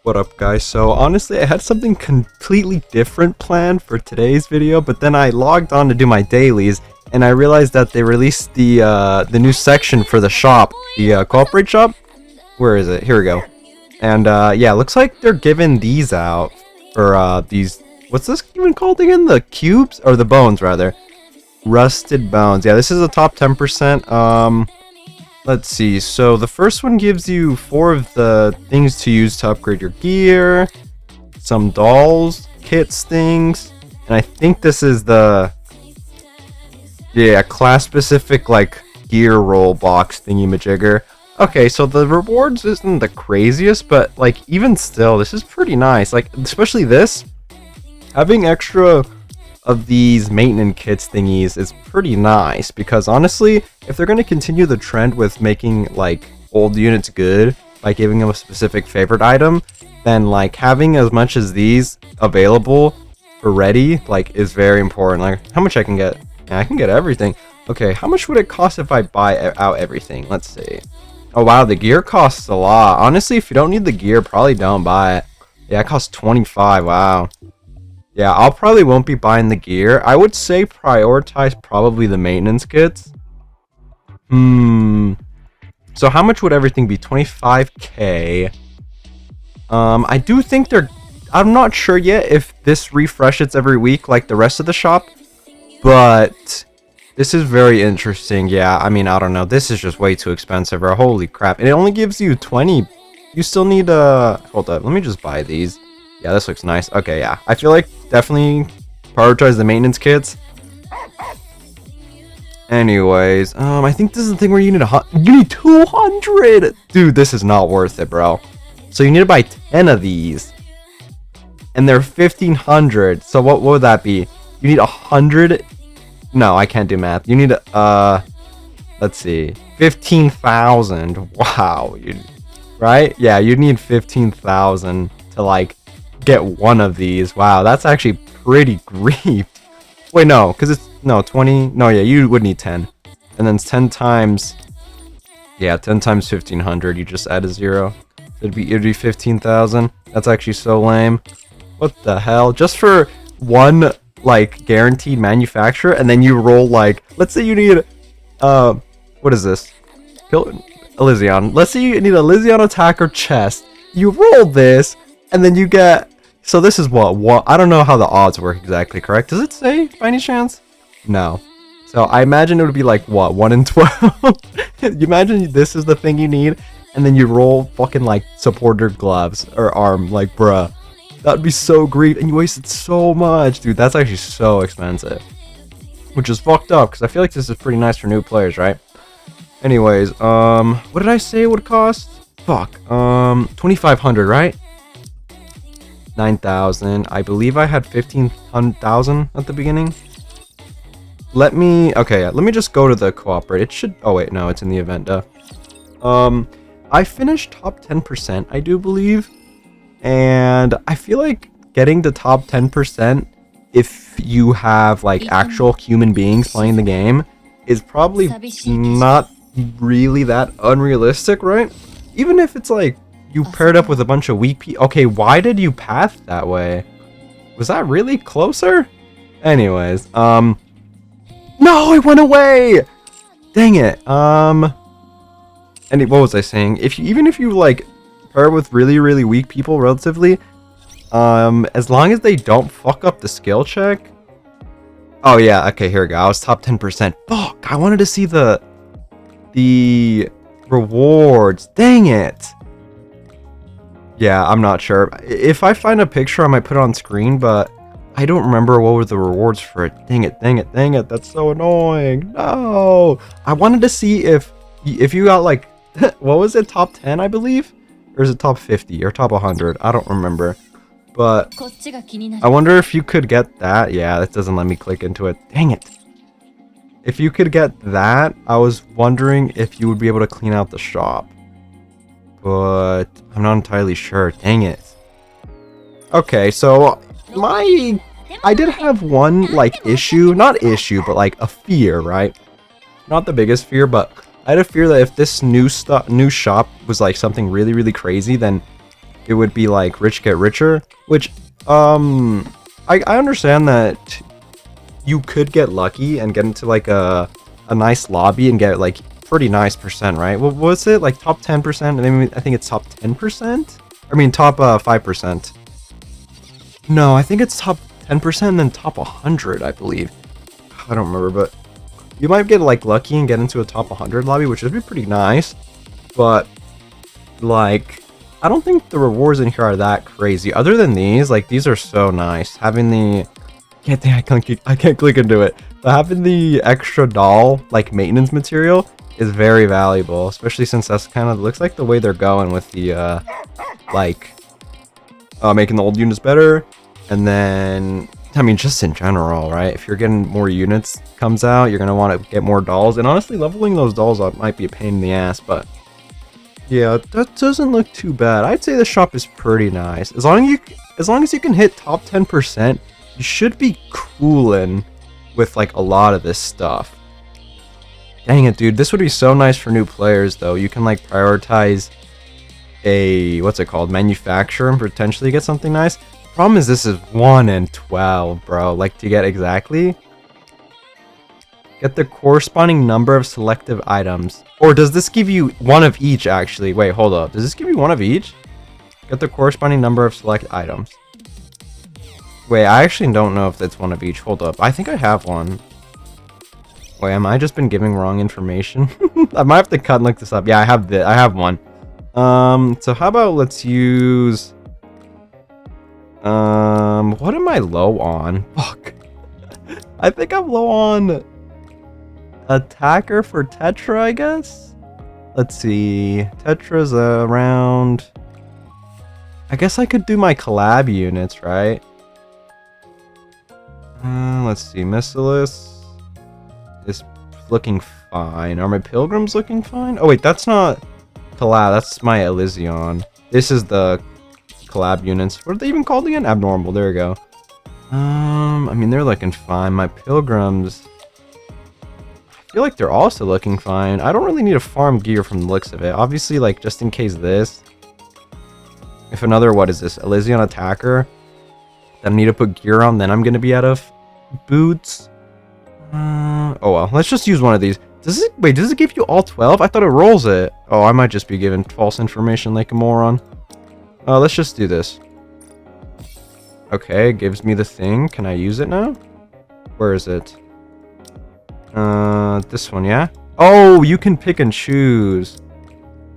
What up, guys? So honestly, I had something completely different planned for today's video, but then I logged on to do my dailies and I realized that they released the new section for the shop, the cooperate shop. Where is it? Here we go. And yeah, looks like they're giving these out for these, what's this even called again? The cubes or the bones rather. Rusted bones. Yeah, this is the top 10%. Let's see. So the first one gives you 4 of the things to use to upgrade your gear, some dolls, kits, things, and I think this is the class specific like gear roll box thingy majigger. Okay, so the rewards isn't the craziest, but like even still, this is pretty nice. Like especially this, having extra of these maintenance kits thingies is pretty nice, because honestly, if they're going to continue the trend with making like old units good by giving them a specific favorite item, then like having as much as these available already like is very important. Like how much I can get? Yeah, I can get everything. Okay, how much would it cost if I buy out everything? Let's see. Oh wow, the gear costs a lot. Honestly, if you don't need the gear, probably don't buy it. Yeah, it costs 25. Wow. Yeah, I'll probably won't be buying the gear. I would say prioritize probably the maintenance kits. So how much would everything be? 25k. I do think I'm not sure yet if this refreshes every week like the rest of the shop, but this is very interesting. Yeah, I mean, I don't know. This is just way too expensive, bro. Holy crap. And it only gives you 20. You still need hold up. Let me just buy these. Yeah, this looks nice. Okay, yeah. I feel like definitely prioritize the maintenance kits. Anyways, I think this is the thing where you need 200. Dude, this is not worth it, bro. So you need to buy 10 of these. And they're 1500. So what would that be? You need 100. No, I can't do math. You need let's see. 15,000. Wow. Right? Yeah, you need 15,000 to like get one of these. Wow, that's actually pretty grief. Wait, no, because it's 20. No, yeah, you would need 10, and then 10 times 1500. You just add a 0. It'd be 15,000. That's actually so lame. What the hell? Just for one like guaranteed manufacturer, and then you roll like, let's say you need what is this? Elysion. Let's say you need a Elysion attacker chest. You roll this, and then you get. So this is what? I don't know how the odds work exactly, correct? Does it say by any chance? No. So I imagine it would be like, what, 1 in 12? You imagine this is the thing you need, and then you roll fucking like supporter gloves or arm, like bruh. That'd be so great, and you wasted so much. Dude, that's actually so expensive. Which is fucked up, because I feel like this is pretty nice for new players, right? Anyways, what did I say it would cost? Fuck, 2,500, right? 9,000. I believe I had 15,000 at the beginning. Let me just go to the cooperate. It should, oh wait, no, it's in the event, duh. I finished top 10%, I do believe. And I feel like getting the top 10% if you have like actual human beings playing the game is probably not really that unrealistic, right? Even if it's like you paired up with a bunch of weak people. Okay, why did you path that way? Was that really closer? Anyways, no, it went away! Dang it. And what was I saying? Even if you like pair with really, really weak people relatively, as long as they don't fuck up the skill check. Oh yeah, okay, here we go. I was top 10%. Fuck, I wanted to see the rewards. Dang it. Yeah, I'm not sure. If I find a picture, I might put it on screen, but I don't remember what were the rewards for it. Dang it, dang it, dang it. That's so annoying. No. I wanted to see if you got like, what was it, top 10, I believe? Or is it top 50 or top 100? I don't remember. But I wonder if you could get that. Yeah, that doesn't let me click into it. Dang it. If you could get that, I was wondering if you would be able to clean out the shop. But I'm not entirely sure. Dang it. Okay, so I did have one like issue, not issue, but like a fear, right? Not the biggest fear, but I had a fear that if this new shop was like something really, really crazy, then it would be like rich get richer, which I understand that you could get lucky and get into like a nice lobby and get like pretty nice percent, right? What was it, like top 10%? I think it's top 10%. I mean top 5%. No, I think it's top 10% and then top 100, I believe. I don't remember, but you might get like lucky and get into a top 100 lobby, which would be pretty nice. But like, I don't think the rewards in here are that crazy. Other than these, like these are so nice. Having the I can't click into it. But having the extra doll like maintenance material is very valuable, especially since that's kind of looks like the way they're going with the making the old units better. And then I mean, just in general, right? If you're getting more units comes out, you're gonna want to get more dolls. And honestly, leveling those dolls up might be a pain in the ass, but yeah, that doesn't look too bad. I'd say the shop is pretty nice. As long as you can hit top 10%, you should be coolin' with like a lot of this stuff. Dang it, dude. This would be so nice for new players, though. You can like prioritize a, what's it called, manufacturer and potentially get something nice. Problem is this is 1 in 12, bro. Like to get exactly. Get the corresponding number of selective items. Or does this give you one of each, actually? Wait, hold up. Does this give you one of each? Get the corresponding number of select items. Wait, I actually don't know if that's one of each. Hold up. I think I have one. Wait, am I just been giving wrong information? I might have to cut and look this up. Yeah, I have one. So how about let's use... what am I low on? Fuck. I think I'm low on... attacker for Tetra, I guess? Let's see. Tetra's around... I guess I could do my collab units, right? Let's see. Missilus is looking fine. Are my pilgrims looking fine? Oh wait, that's not collab. That's my Elysion. This is the collab units. What are they even called again? Abnormal. There we go. I mean, they're looking fine. My pilgrims... I feel like they're also looking fine. I don't really need to farm gear from the looks of it. Obviously, like, just in case this. If another, what is this? Elysion attacker. Then I need to put gear on, then I'm going to be out of boots. Oh well, let's just use one of these. Does it give you all 12? I thought it rolls it. Oh, I might just be giving false information like a moron. Let's just do this. Okay, it gives me the thing. Can I use it now? Where is it? This one, yeah? Oh, you can pick and choose.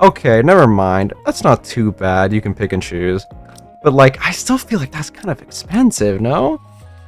Okay, never mind. That's not too bad. You can pick and choose. But, like, I still feel like that's kind of expensive, no?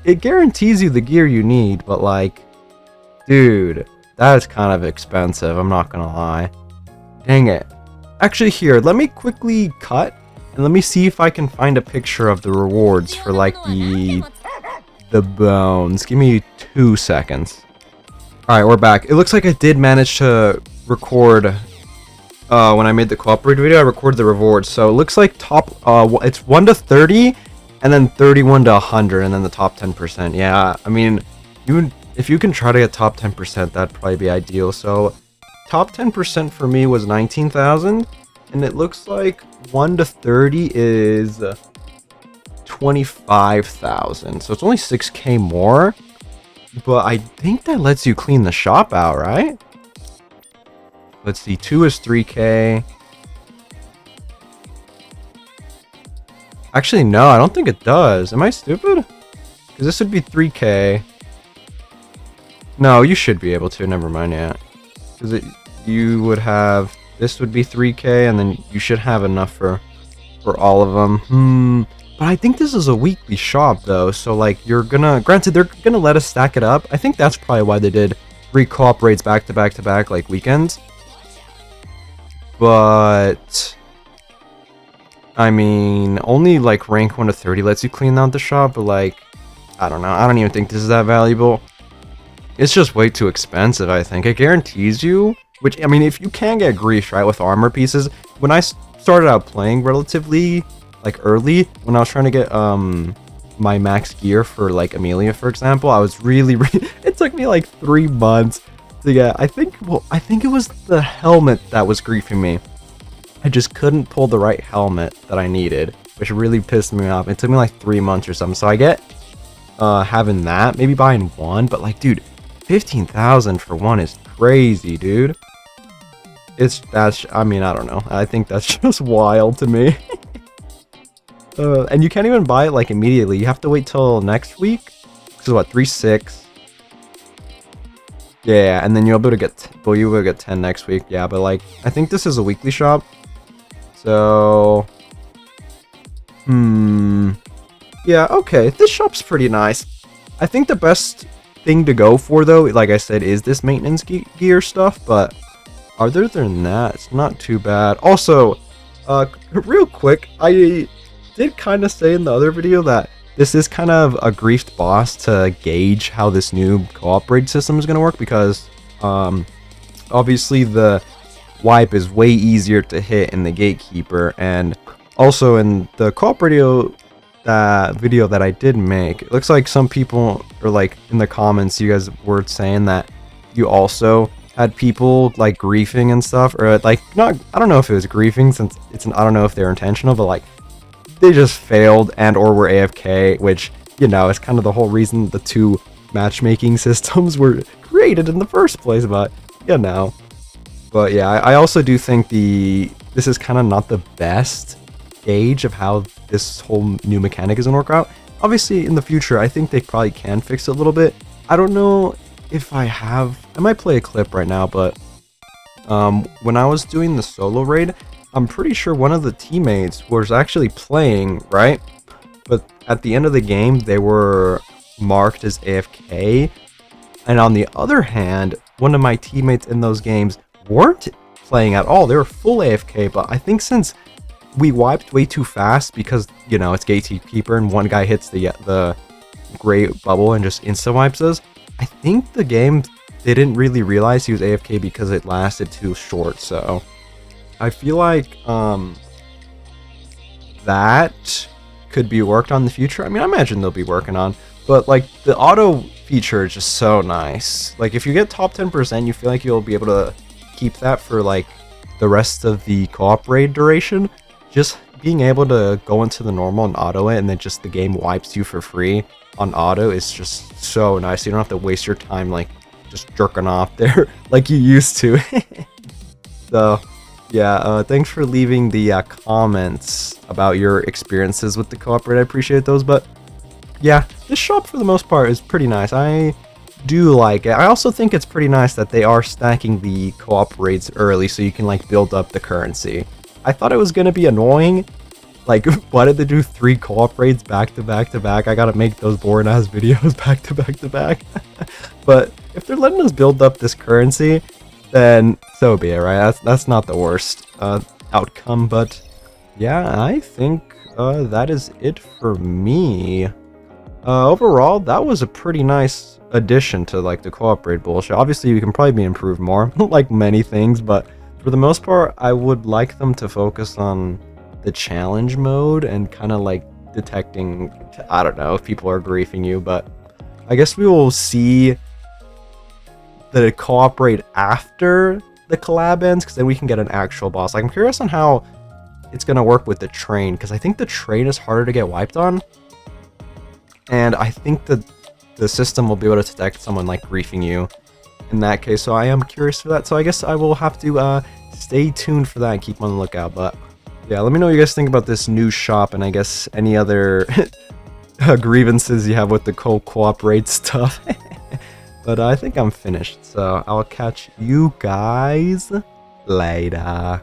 It guarantees you the gear you need, but, like... Dude, that is kind of expensive. I'm not gonna lie. Dang it. Actually, here, let me quickly cut. And let me see if I can find a picture of the rewards for, like, the bones. Give me 2 seconds. Alright, we're back. It looks like I did manage to record, when I made the cooperative video, I recorded the rewards. So it looks like top, it's 1 to 30, and then 31 to 100, and then the top 10%. Yeah, I mean, if you can try to get top 10%, that'd probably be ideal. So top 10% for me was 19,000, and it looks like 1 to 30 is 25,000. So it's only 6k more. But I think that lets you clean the shop out, right? Let's see, 2 is 3k. Actually, no, I don't think it does. Am I stupid? Because this would be 3k. No, you should be able to. Never mind, yeah. Because you would have... This would be 3k, and then you should have enough for all of them. But I think this is a weekly shop, though, so, like, you're gonna... Granted, they're gonna let us stack it up. I think that's probably why they did 3 co-op raids back-to-back-to-back, like, weekends. But... I mean, only, like, rank 1 to 30 lets you clean out the shop, but, like... I don't know. I don't even think this is that valuable. It's just way too expensive, I think. It guarantees you... Which, I mean, if you can get grief, right, with armor pieces... When I started out playing relatively... like early, when I was trying to get my max gear for like Amelia, for example, I was really it took me like 3 months to get, I think it was the helmet that was griefing me. I just couldn't pull the right helmet that I needed, which really pissed me off. It took me like 3 months or something. So I get having that, maybe buying one, but like, dude, 15,000 for one is crazy, dude. I mean, I don't know. I think that's just wild to me. And you can't even buy it like immediately. You have to wait till next week. So what, 3-6? Yeah, and then you'll be able to get, well, you will get 10 next week. Yeah, but like, I think this is a weekly shop. So, yeah, okay. This shop's pretty nice. I think the best thing to go for, though, like I said, is this maintenance gear stuff. But other than that, it's not too bad. Also, real quick, I did kind of say in the other video that this is kind of a griefed boss to gauge how this new co-op raid system is going to work, because obviously the wipe is way easier to hit in the gatekeeper, and also in the co-op video that I did make, it looks like some people, or like in the comments, you guys were saying that you also had people like griefing and stuff, or like, not, I don't know if it was griefing, since I don't know if they're intentional, but like they just failed and or were AFK, which, you know, is kind of the whole reason the two matchmaking systems were created in the first place, but, you know. But yeah, I also do think this is kind of not the best gauge of how this whole new mechanic is gonna work out. Obviously, in the future, I think they probably can fix it a little bit. I don't know if I might play a clip right now, but when I was doing the solo raid, I'm pretty sure one of the teammates was actually playing, right? But at the end of the game, they were marked as AFK. And on the other hand, one of my teammates in those games weren't playing at all. They were full AFK, but I think since we wiped way too fast, because, you know, it's gatekeeper and one guy hits the gray bubble and just insta-wipes us, I think the game didn't really realize he was AFK because it lasted too short, so I feel like that could be worked on in the future. I mean, I imagine they'll be working on, but like the auto feature is just so nice. Like if you get top 10%, you feel like you'll be able to keep that for like the rest of the co-op raid duration. Just being able to go into the normal and auto it, and then just the game wipes you for free on auto is just so nice. You don't have to waste your time like just jerking off there like you used to. So yeah, thanks for leaving the comments about your experiences with the co-op raid. I appreciate those. But yeah, this shop for the most part is pretty nice. I do like it. I also think it's pretty nice that they are stacking the co-op raids early so you can like build up the currency. I thought it was gonna be annoying. Like, why did they do 3 co-op raids back to back to back? I gotta make those boring ass videos back to back to back. But if they're letting us build up this currency, then so be it, right? That's not the worst outcome. But yeah, I think that is it for me. Overall, that was a pretty nice addition to like the co-op raid bullshit. Obviously, you can probably be improved more, like many things, but for the most part, I would like them to focus on the challenge mode and kind of like detecting, I don't know, if people are griefing you, but I guess we will see the co-op raid after the collab ends, because then we can get an actual boss. Like, I'm curious on how it's gonna work with the train, because I think the train is harder to get wiped on, and I think that the system will be able to detect someone like griefing you in that case. So I am curious for that. So I guess I will have to stay tuned for that and keep on the lookout. But yeah, let me know what you guys think about this new shop, and I guess any other grievances you have with the co-op raid stuff. But I think I'm finished, so I'll catch you guys later.